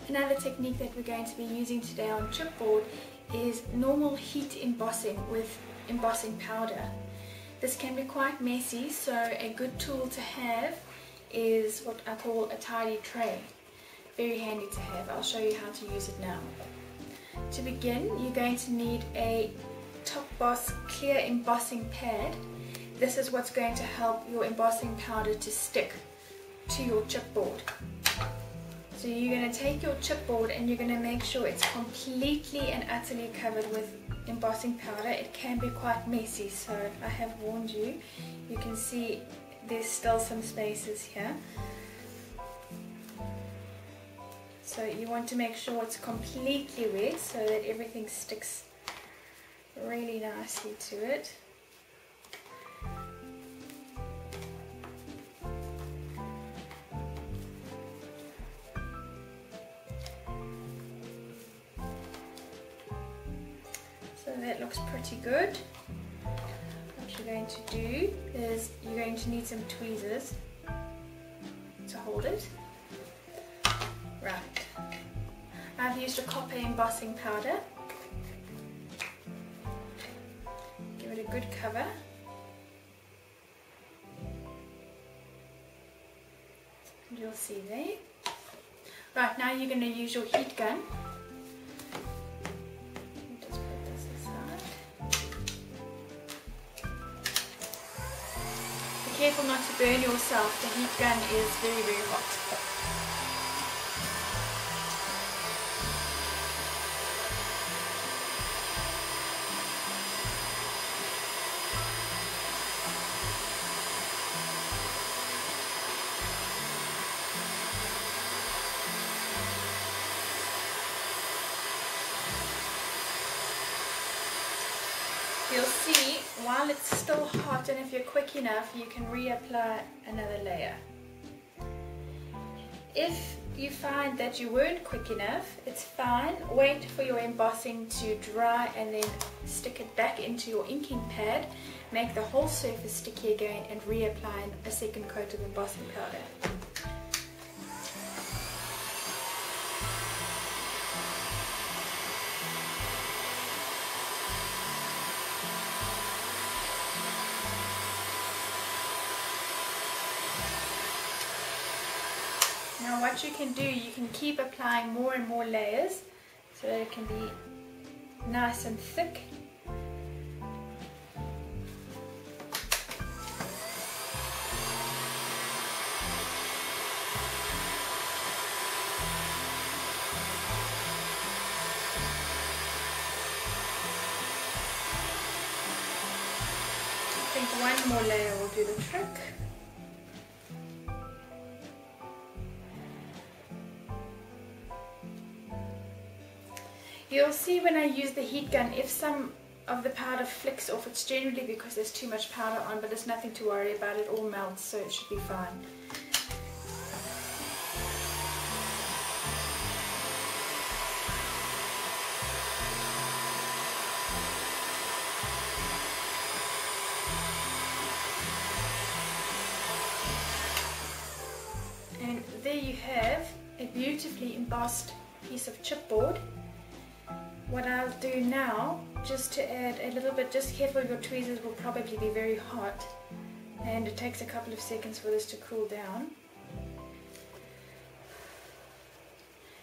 Another technique that we're going to be using today on chipboard is normal heat embossing with embossing powder. This can be quite messy, so a good tool to have is what I call a tidy tray. Very handy to have. I'll show you how to use it now. To begin, you're going to need a Top Boss clear embossing pad. This is what's going to help your embossing powder to stick to your chipboard. So you're going to take your chipboard and you're going to make sure it's completely and utterly covered with embossing powder. It can be quite messy, so I have warned you. You can see there's still some spaces here. So you want to make sure it's completely wet so that everything sticks really nicely to it. So that looks pretty good. What you're going to do is you're going to need some tweezers to hold it. Right. I've used a copper embossing powder. Give it a good cover. And you'll see there. Right, now you're going to use your heat gun. Be careful not to burn yourself, the heat gun is very, very hot. You'll see, while it's still hot, and if you're quick enough, you can reapply another layer. If you find that you weren't quick enough, it's fine. Wait for your embossing to dry and then stick it back into your inking pad. Make the whole surface sticky again and reapply a second coat of embossing powder. Now what you can do, you can keep applying more and more layers so that it can be nice and thick. I think one more layer will do the trick. You'll see when I use the heat gun, if some of the powder flicks off, it's generally because there's too much powder on, but there's nothing to worry about, it all melts, so it should be fine. And there you have a beautifully embossed piece of chipboard. What I'll do now, just to add a little bit, just careful, your tweezers will probably be very hot and it takes a couple of seconds for this to cool down.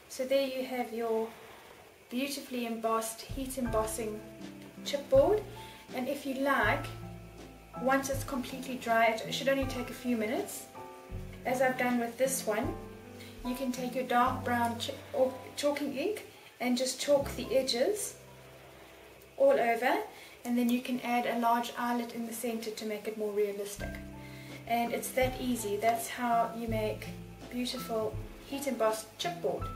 So there you have your beautifully embossed heat embossing chipboard, and if you like, once it's completely dry, it should only take a few minutes, as I've done with this one. You can take your dark brown or chalking ink and just chalk the edges all over, and then you can add a large eyelet in the center to make it more realistic. And it's that easy. That's how you make beautiful heat embossed chipboard.